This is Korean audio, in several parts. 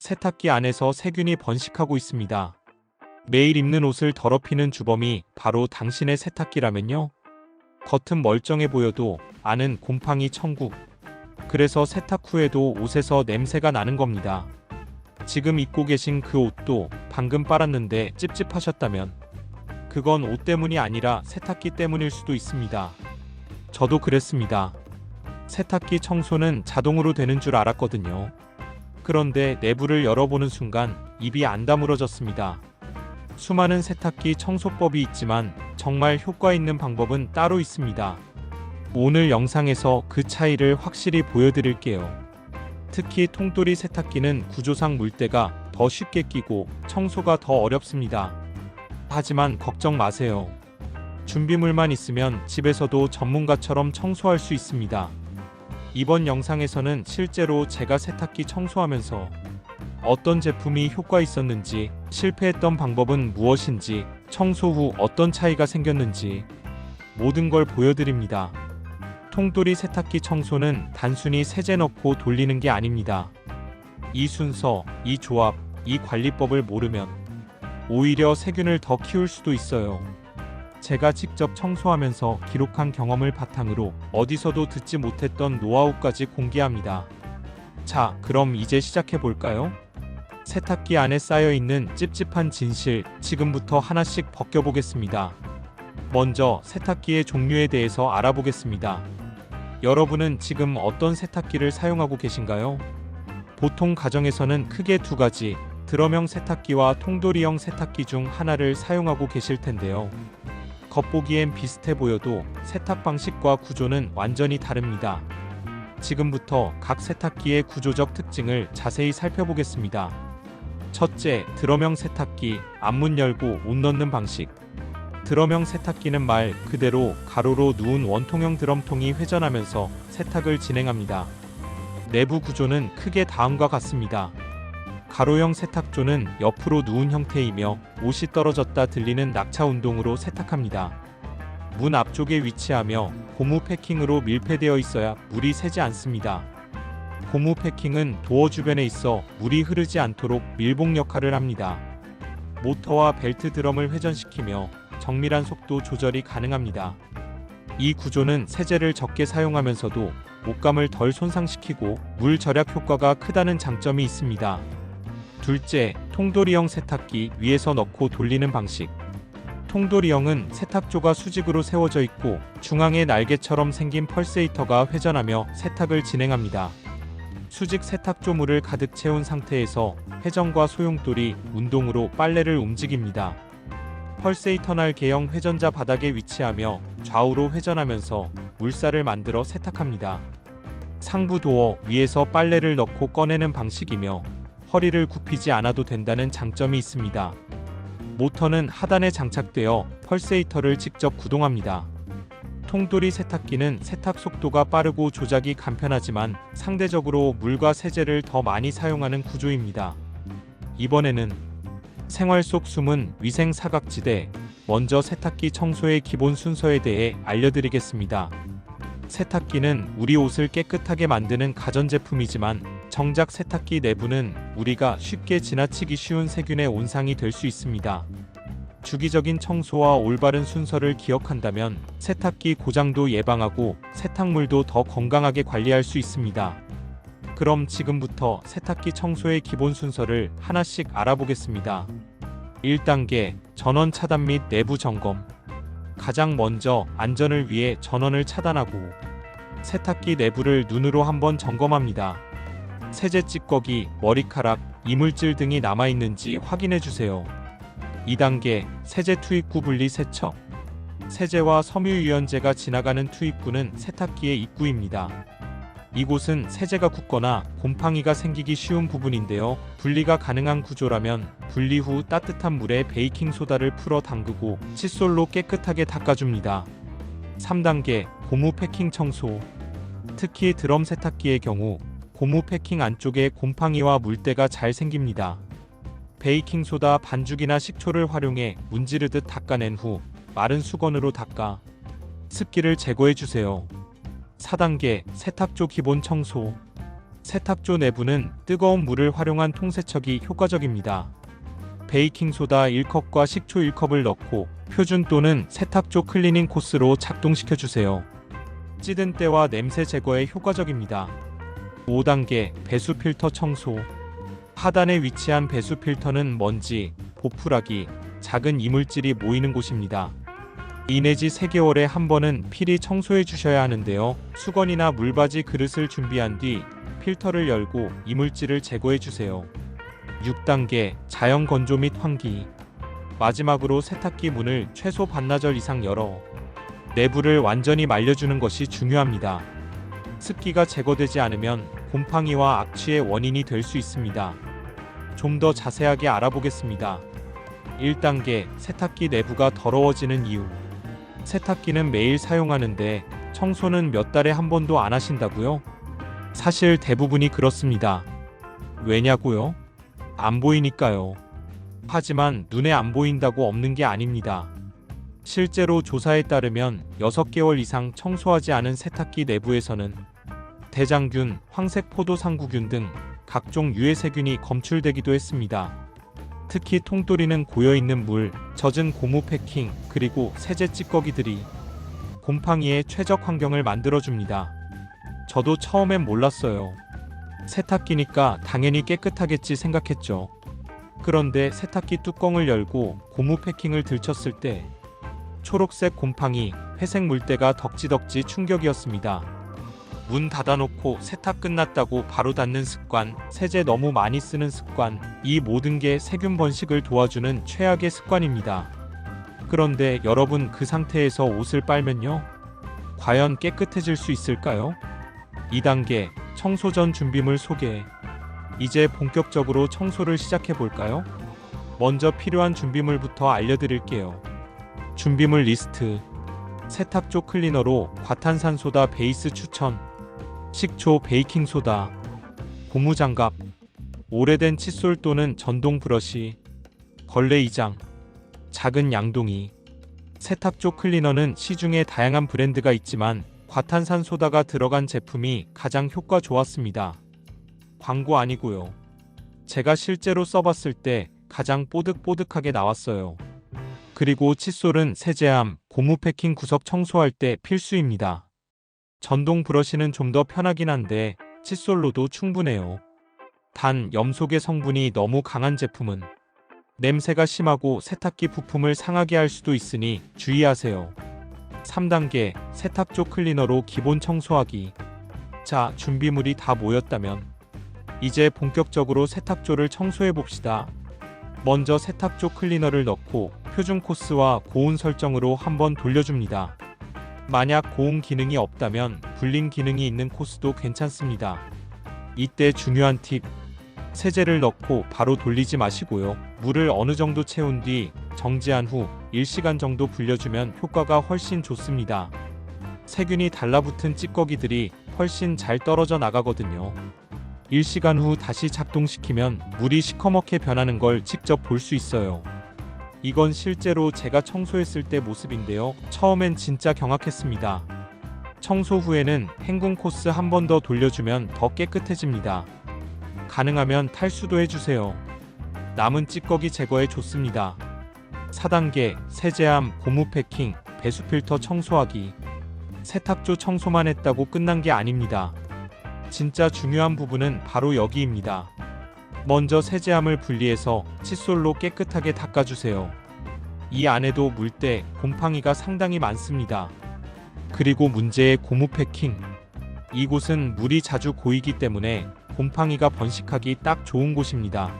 세탁기 안에서 세균이 번식하고 있습니다. 매일 입는 옷을 더럽히는 주범이 바로 당신의 세탁기라면요? 겉은 멀쩡해 보여도 안은 곰팡이 천국. 그래서 세탁 후에도 옷에서 냄새가 나는 겁니다. 지금 입고 계신 그 옷도 방금 빨았는데 찝찝하셨다면 그건 옷 때문이 아니라 세탁기 때문일 수도 있습니다. 저도 그랬습니다. 세탁기 청소는 자동으로 되는 줄 알았거든요. 그런데 내부를 열어보는 순간 입이 안 다물어졌습니다. 수많은 세탁기 청소법이 있지만 정말 효과 있는 방법은 따로 있습니다. 오늘 영상에서 그 차이를 확실히 보여드릴게요. 특히 통돌이 세탁기는 구조상 물때가 더 쉽게 끼고 청소가 더 어렵습니다. 하지만 걱정 마세요. 준비물만 있으면 집에서도 전문가처럼 청소할 수 있습니다. 이번 영상에서는 실제로 제가 세탁기 청소하면서 어떤 제품이 효과 있었는지, 실패했던 방법은 무엇인지, 청소 후 어떤 차이가 생겼는지 모든 걸 보여드립니다. 통돌이 세탁기 청소는 단순히 세제 넣고 돌리는 게 아닙니다. 이 순서, 이 조합, 이 관리법을 모르면 오히려 세균을 더 키울 수도 있어요. 제가 직접 청소하면서 기록한 경험을 바탕으로 어디서도 듣지 못했던 노하우까지 공개합니다. 자, 그럼 이제 시작해볼까요? 세탁기 안에 쌓여있는 찝찝한 진실, 지금부터 하나씩 벗겨보겠습니다. 먼저 세탁기의 종류에 대해서 알아보겠습니다. 여러분은 지금 어떤 세탁기를 사용하고 계신가요? 보통 가정에서는 크게 두 가지, 드럼형 세탁기와 통돌이형 세탁기 중 하나를 사용하고 계실 텐데요. 겉보기엔 비슷해 보여도 세탁 방식과 구조는 완전히 다릅니다. 지금부터 각 세탁기의 구조적 특징을 자세히 살펴보겠습니다. 첫째, 드럼형 세탁기, 앞문 열고 옷 넣는 방식. 드럼형 세탁기는 말 그대로 가로로 누운 원통형 드럼통이 회전하면서 세탁을 진행합니다. 내부 구조는 크게 다음과 같습니다. 가로형 세탁조는 옆으로 누운 형태이며 옷이 떨어졌다 들리는 낙차 운동으로 세탁합니다. 문 앞쪽에 위치하며 고무 패킹으로 밀폐되어 있어야 물이 새지 않습니다. 고무 패킹은 도어 주변에 있어 물이 흐르지 않도록 밀봉 역할을 합니다. 모터와 벨트 드럼을 회전시키며 정밀한 속도 조절이 가능합니다. 이 구조는 세제를 적게 사용하면서도 옷감을 덜 손상시키고 물 절약 효과가 크다는 장점이 있습니다. 둘째, 통돌이형 세탁기, 위에서 넣고 돌리는 방식. 통돌이형은 세탁조가 수직으로 세워져 있고 중앙에 날개처럼 생긴 펄세이터가 회전하며 세탁을 진행합니다. 수직 세탁조물을 가득 채운 상태에서 회전과 소용돌이, 운동으로 빨래를 움직입니다. 펄세이터 날개형 회전자 바닥에 위치하며 좌우로 회전하면서 물살을 만들어 세탁합니다. 상부 도어, 위에서 빨래를 넣고 꺼내는 방식이며 허리를 굽히지 않아도 된다는 장점이 있습니다. 모터는 하단에 장착되어 펄세이터를 직접 구동합니다. 통돌이 세탁기는 세탁 속도가 빠르고 조작이 간편하지만 상대적으로 물과 세제를 더 많이 사용하는 구조입니다. 이번에는 생활 속 숨은 위생 사각지대, 먼저 세탁기 청소의 기본 순서에 대해 알려드리겠습니다. 세탁기는 우리 옷을 깨끗하게 만드는 가전제품이지만 정작 세탁기 내부는 우리가 쉽게 지나치기 쉬운 세균의 온상이 될 수 있습니다. 주기적인 청소와 올바른 순서를 기억한다면 세탁기 고장도 예방하고 세탁물도 더 건강하게 관리할 수 있습니다. 그럼 지금부터 세탁기 청소의 기본 순서를 하나씩 알아보겠습니다. 1단계, 전원 차단 및 내부 점검. 가장 먼저 안전을 위해 전원을 차단하고 세탁기 내부를 눈으로 한번 점검합니다. 세제 찌꺼기, 머리카락, 이물질 등이 남아있는지 확인해주세요. 2단계, 세제 투입구 분리 세척. 세제와 섬유유연제가 지나가는 투입구는 세탁기의 입구입니다. 이곳은 세제가 굳거나 곰팡이가 생기기 쉬운 부분인데요. 분리가 가능한 구조라면 분리 후 따뜻한 물에 베이킹소다를 풀어 담그고 칫솔로 깨끗하게 닦아줍니다. 3단계, 고무 패킹 청소. 특히 드럼 세탁기의 경우 고무 패킹 안쪽에 곰팡이와 물때가 잘 생깁니다. 베이킹소다 반죽이나 식초를 활용해 문지르듯 닦아낸 후 마른 수건으로 닦아 습기를 제거해주세요. 4단계, 세탁조 기본 청소. 세탁조 내부는 뜨거운 물을 활용한 통세척이 효과적입니다. 베이킹소다 1컵과 식초 1컵을 넣고 표준 또는 세탁조 클리닝 코스로 작동시켜주세요. 찌든 때와 냄새 제거에 효과적입니다. 5단계 배수 필터 청소. 하단에 위치한 배수 필터는 먼지, 보풀하기, 작은 이물질이 모이는 곳입니다. 2 내지 3개월에 한 번은 필히 청소해 주셔야 하는데요. 수건이나 물받이 그릇을 준비한 뒤 필터를 열고 이물질을 제거해 주세요. 6단계 자연 건조 및 환기. 마지막으로 세탁기 문을 최소 반나절 이상 열어 내부를 완전히 말려주는 것이 중요합니다. 습기가 제거되지 않으면 곰팡이와 악취의 원인이 될 수 있습니다. 좀 더 자세하게 알아보겠습니다. 1단계 세탁기 내부가 더러워지는 이유. 세탁기는 매일 사용하는데 청소는 몇 달에 한 번도 안 하신다고요? 사실 대부분이 그렇습니다. 왜냐고요? 안 보이니까요. 하지만 눈에 안 보인다고 없는 게 아닙니다. 실제로 조사에 따르면 6개월 이상 청소하지 않은 세탁기 내부에서는 대장균, 황색 포도상구균 등 각종 유해세균이 검출되기도 했습니다. 특히 통돌이는 고여있는 물, 젖은 고무 패킹, 그리고 세제 찌꺼기들이 곰팡이의 최적 환경을 만들어줍니다. 저도 처음엔 몰랐어요. 세탁기니까 당연히 깨끗하겠지 생각했죠. 그런데 세탁기 뚜껑을 열고 고무 패킹을 들쳤을 때 초록색 곰팡이, 회색 물때가 덕지덕지 충격이었습니다. 문 닫아놓고 세탁 끝났다고 바로 닫는 습관, 세제 너무 많이 쓰는 습관, 이 모든 게 세균 번식을 도와주는 최악의 습관입니다. 그런데 여러분 그 상태에서 옷을 빨면요? 과연 깨끗해질 수 있을까요? 2단계 청소 전 준비물 소개. 이제 본격적으로 청소를 시작해 볼까요? 먼저 필요한 준비물부터 알려드릴게요. 준비물 리스트. 세탁조 클리너로 과탄산소다 베이스 추천. 식초, 베이킹소다, 고무장갑, 오래된 칫솔 또는 전동 브러쉬, 걸레 2장, 작은 양동이. 세탁조 클리너는 시중에 다양한 브랜드가 있지만 과탄산소다가 들어간 제품이 가장 효과 좋았습니다. 광고 아니고요. 제가 실제로 써봤을 때 가장 뽀득뽀득하게 나왔어요. 그리고 칫솔은 세제함, 고무 패킹 구석 청소할 때 필수입니다. 전동 브러쉬는 좀 더 편하긴 한데 칫솔로도 충분해요. 단 염소계 성분이 너무 강한 제품은 냄새가 심하고 세탁기 부품을 상하게 할 수도 있으니 주의하세요. 3단계 세탁조 클리너로 기본 청소하기. 자, 준비물이 다 모였다면 이제 본격적으로 세탁조를 청소해 봅시다. 먼저 세탁조 클리너를 넣고 표준 코스와 고온 설정으로 한번 돌려줍니다. 만약 고온 기능이 없다면 불린 기능이 있는 코스도 괜찮습니다. 이때 중요한 팁. 세제를 넣고 바로 돌리지 마시고요. 물을 어느 정도 채운 뒤 정지한 후 1시간 정도 불려주면 효과가 훨씬 좋습니다. 세균이 달라붙은 찌꺼기들이 훨씬 잘 떨어져 나가거든요. 1시간 후 다시 작동시키면 물이 시커멓게 변하는 걸 직접 볼 수 있어요. 이건 실제로 제가 청소했을 때 모습인데요. 처음엔 진짜 경악했습니다. 청소 후에는 헹군 코스 한 번 더 돌려주면 더 깨끗해집니다. 가능하면 탈수도 해주세요. 남은 찌꺼기 제거에 좋습니다. 4단계 세제함, 고무 패킹, 배수 필터 청소하기. 세탁조 청소만 했다고 끝난 게 아닙니다. 진짜 중요한 부분은 바로 여기입니다. 먼저 세제함을 분리해서 칫솔로 깨끗하게 닦아주세요. 이 안에도 물때, 곰팡이가 상당히 많습니다. 그리고 문제의 고무 패킹. 이곳은 물이 자주 고이기 때문에 곰팡이가 번식하기 딱 좋은 곳입니다.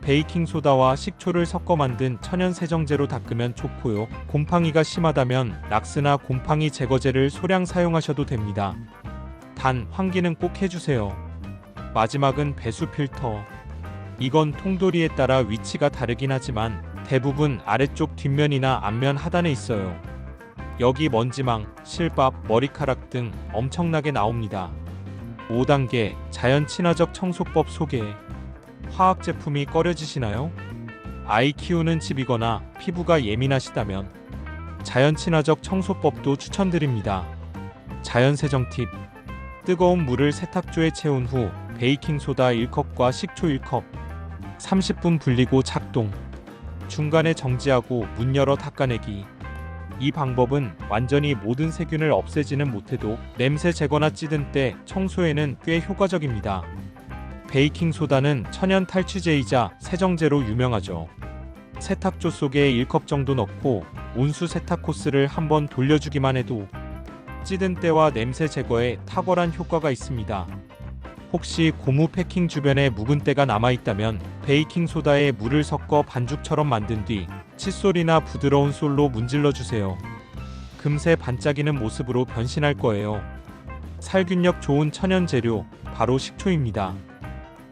베이킹소다와 식초를 섞어 만든 천연 세정제로 닦으면 좋고요. 곰팡이가 심하다면 락스나 곰팡이 제거제를 소량 사용하셔도 됩니다. 단 환기는 꼭 해주세요. 마지막은 배수 필터. 이건 통돌이에 따라 위치가 다르긴 하지만 대부분 아래쪽 뒷면이나 앞면 하단에 있어요. 여기 먼지망, 실밥, 머리카락 등 엄청나게 나옵니다. 5단계 자연 친화적 청소법 소개. 화학 제품이 꺼려지시나요? 아이 키우는 집이거나 피부가 예민하시다면 자연 친화적 청소법도 추천드립니다. 자연 세정 팁. 뜨거운 물을 세탁조에 채운 후 베이킹소다 1컵과 식초 1컵. 30분 불리고 작동. 중간에 정지하고 문 열어 닦아내기. 이 방법은 완전히 모든 세균을 없애지는 못해도 냄새 제거나 찌든 때 청소에는 꽤 효과적입니다. 베이킹소다는 천연 탈취제이자 세정제로 유명하죠. 세탁조 속에 1컵 정도 넣고 온수 세탁 호스를 한번 돌려주기만 해도 찌든 때와 냄새 제거에 탁월한 효과가 있습니다. 혹시 고무 패킹 주변에 묵은 때가 남아있다면 베이킹소다에 물을 섞어 반죽처럼 만든 뒤 칫솔이나 부드러운 솔로 문질러 주세요. 금세 반짝이는 모습으로 변신할 거예요. 살균력 좋은 천연 재료, 바로 식초입니다.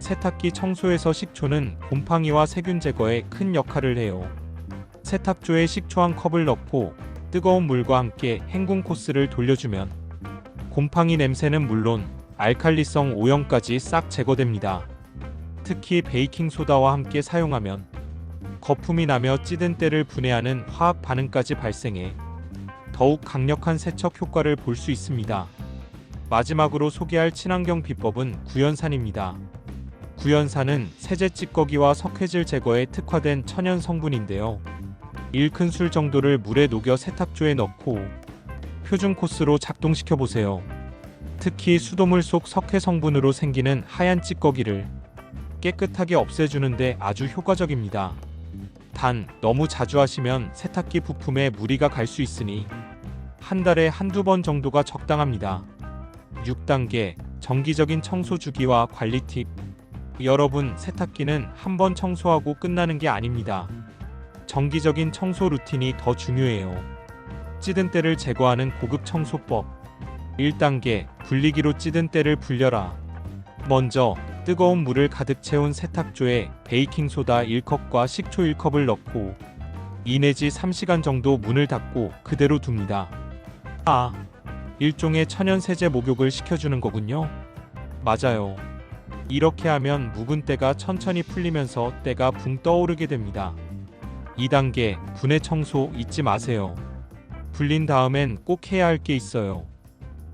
세탁기 청소에서 식초는 곰팡이와 세균 제거에 큰 역할을 해요. 세탁조에 식초 한 컵을 넣고 뜨거운 물과 함께 헹군 코스를 돌려주면 곰팡이 냄새는 물론 알칼리성 오염까지 싹 제거됩니다. 특히 베이킹소다와 함께 사용하면 거품이 나며 찌든 때를 분해하는 화학 반응까지 발생해 더욱 강력한 세척 효과를 볼 수 있습니다. 마지막으로 소개할 친환경 비법은 구연산입니다. 구연산은 세제 찌꺼기와 석회질 제거에 특화된 천연 성분인데요. 1큰술 정도를 물에 녹여 세탁조에 넣고 표준 코스로 작동시켜 보세요. 특히 수돗물 속 석회 성분으로 생기는 하얀 찌꺼기를 깨끗하게 없애주는데 아주 효과적입니다. 단, 너무 자주 하시면 세탁기 부품에 무리가 갈 수 있으니 한 달에 한두 번 정도가 적당합니다. 6단계 정기적인 청소 주기와 관리 팁. 여러분, 세탁기는 한 번 청소하고 끝나는 게 아닙니다. 정기적인 청소 루틴이 더 중요해요. 찌든 때를 제거하는 고급 청소법. 1단계 불리기로 찌든 때를 불려라. 먼저 뜨거운 물을 가득 채운 세탁조에 베이킹소다 1컵과 식초 1컵을 넣고 2 내지 3시간 정도 문을 닫고 그대로 둡니다. 일종의 천연 세제 목욕을 시켜주는 거군요. 맞아요. 이렇게 하면 묵은 때가 천천히 풀리면서 때가 붕 떠오르게 됩니다. 2단계 분해 청소 잊지 마세요. 불린 다음엔 꼭 해야 할 게 있어요.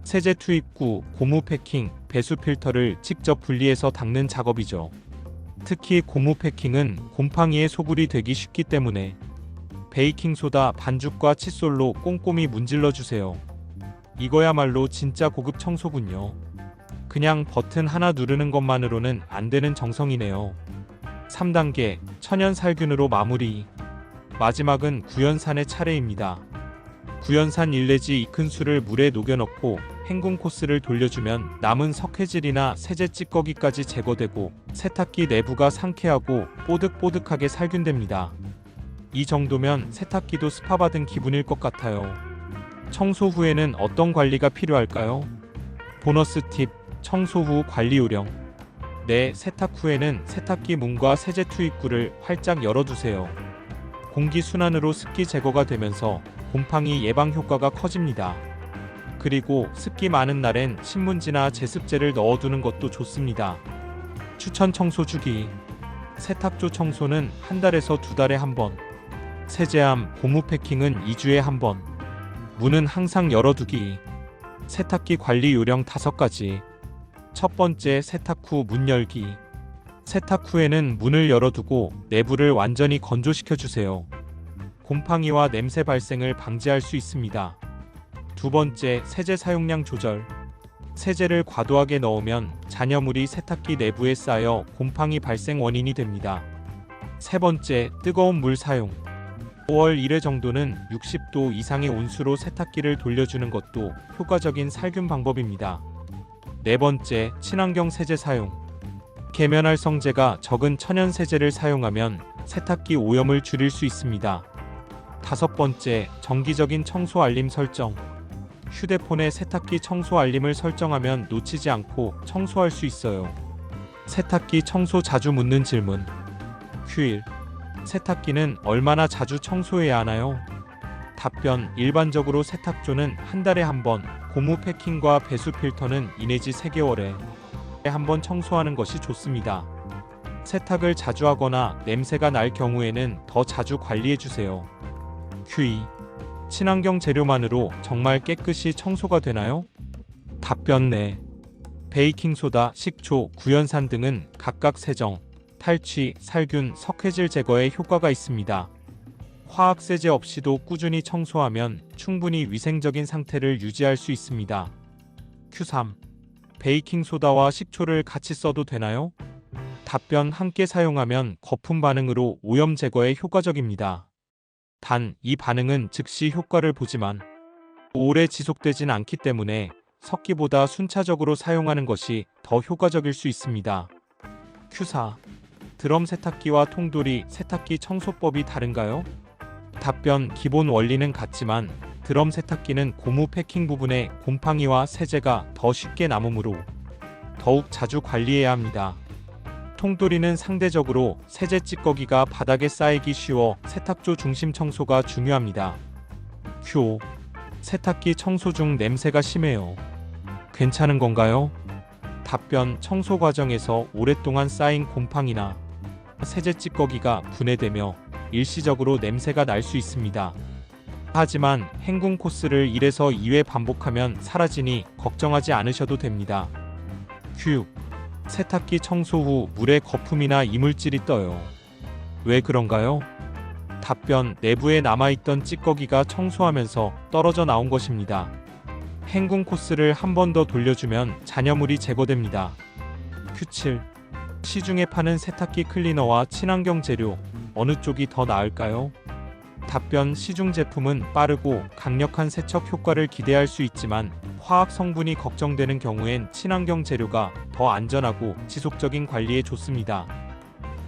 세제 투입구, 고무 패킹, 배수 필터를 직접 분리해서 닦는 작업이죠. 특히 고무 패킹은 곰팡이의 소굴이 되기 쉽기 때문에 베이킹소다 반죽과 칫솔로 꼼꼼히 문질러 주세요. 이거야말로 진짜 고급 청소군요. 그냥 버튼 하나 누르는 것만으로는 안 되는 정성이네요. 3단계 천연 살균으로 마무리. 마지막은 구연산의 차례입니다. 구연산 1 내지 2큰술을 물에 녹여 넣고 헹군 코스를 돌려주면 남은 석회질이나 세제 찌꺼기까지 제거되고 세탁기 내부가 상쾌하고 뽀득뽀득하게 살균됩니다. 이 정도면 세탁기도 스파받은 기분일 것 같아요. 청소 후에는 어떤 관리가 필요할까요? 보너스 팁, 청소 후 관리 요령. 세탁 후에는 세탁기 문과 세제 투입구를 활짝 열어두세요. 공기 순환으로 습기 제거가 되면서 곰팡이 예방 효과가 커집니다. 그리고 습기 많은 날엔 신문지나 제습제를 넣어두는 것도 좋습니다. 추천 청소 주기. 세탁조 청소는 한 달에서 두 달에 한 번. 세제함, 고무 패킹은 2주에 한 번. 문은 항상 열어두기. 세탁기 관리 요령 5가지. 첫 번째, 세탁 후 문 열기. 세탁 후에는 문을 열어두고 내부를 완전히 건조시켜 주세요. 곰팡이와 냄새 발생을 방지할 수 있습니다. 두 번째, 세제 사용량 조절. 세제를 과도하게 넣으면 잔여물이 세탁기 내부에 쌓여 곰팡이 발생 원인이 됩니다. 세 번째, 뜨거운 물 사용. 5월 1회 정도는 60도 이상의 온수로 세탁기를 돌려주는 것도 효과적인 살균 방법입니다. 네 번째, 친환경 세제 사용. 계면활성제가 적은 천연 세제를 사용하면 세탁기 오염을 줄일 수 있습니다. 다섯 번째, 정기적인 청소 알림 설정. 휴대폰에 세탁기 청소 알림을 설정하면 놓치지 않고 청소할 수 있어요. 세탁기 청소 자주 묻는 질문. 휴일. 세탁기는 얼마나 자주 청소해야 하나요? 답변. 일반적으로 세탁조는 한 달에 한 번, 고무 패킹과 배수 필터는 2 내지 3개월에 한 번 청소하는 것이 좋습니다. 세탁을 자주 하거나 냄새가 날 경우에는 더 자주 관리해 주세요. Q2. 친환경 재료만으로 정말 깨끗이 청소가 되나요? 답변. 네. 베이킹소다, 식초, 구연산 등은 각각 세정, 탈취, 살균, 석회질 제거에 효과가 있습니다. 화학세제 없이도 꾸준히 청소하면 충분히 위생적인 상태를 유지할 수 있습니다. Q3. 베이킹소다와 식초를 같이 써도 되나요? 답변: 함께 사용하면 거품 반응으로 오염 제거에 효과적입니다. 단, 이 반응은 즉시 효과를 보지만 오래 지속되진 않기 때문에 섞기보다 순차적으로 사용하는 것이 더 효과적일 수 있습니다. Q4. 드럼 세탁기와 통돌이 세탁기 청소법이 다른가요? 답변: 기본 원리는 같지만 드럼 세탁기는 고무 패킹 부분에 곰팡이와 세제가 더 쉽게 남으므로 더욱 자주 관리해야 합니다. 통돌이는 상대적으로 세제 찌꺼기가 바닥에 쌓이기 쉬워 세탁조 중심 청소가 중요합니다. Q5. 세탁기 청소 중 냄새가 심해요. 괜찮은 건가요? 답변: 청소 과정에서 오랫동안 쌓인 곰팡이나 세제 찌꺼기가 분해되며 일시적으로 냄새가 날 수 있습니다. 하지만 헹군 코스를 1에서 2회 반복하면 사라지니 걱정하지 않으셔도 됩니다. Q6. 세탁기 청소 후 물에 거품이나 이물질이 떠요. 왜 그런가요? 답변: 내부에 남아있던 찌꺼기가 청소하면서 떨어져 나온 것입니다. 헹군 코스를 한 번 더 돌려주면 잔여물이 제거됩니다. Q7. 시중에 파는 세탁기 클리너와 친환경 재료, 어느 쪽이 더 나을까요? 답변: 시중 제품은 빠르고 강력한 세척 효과를 기대할 수 있지만 화학 성분이 걱정되는 경우엔 친환경 재료가 더 안전하고 지속적인 관리에 좋습니다.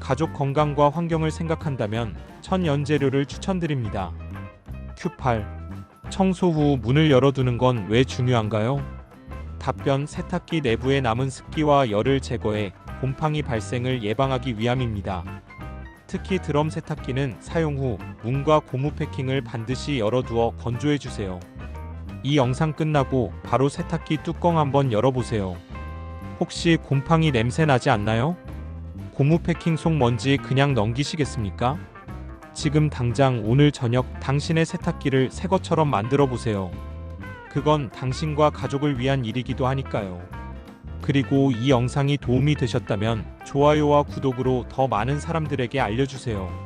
가족 건강과 환경을 생각한다면 천연재료를 추천드립니다. Q8. 청소 후 문을 열어두는 건 왜 중요한가요? 답변: 세탁기 내부에 남은 습기와 열을 제거해 곰팡이 발생을 예방하기 위함입니다. 특히 드럼 세탁기는 사용 후 문과 고무 패킹을 반드시 열어두어 건조해주세요. 이 영상 끝나고 바로 세탁기 뚜껑 한번 열어보세요. 혹시 곰팡이 냄새 나지 않나요? 고무 패킹 속 먼지 그냥 넘기시겠습니까? 지금 당장 오늘 저녁 당신의 세탁기를 새 것처럼 만들어 보세요. 그건 당신과 가족을 위한 일이기도 하니까요. 그리고 이 영상이 도움이 되셨다면 좋아요와 구독으로 더 많은 사람들에게 알려주세요.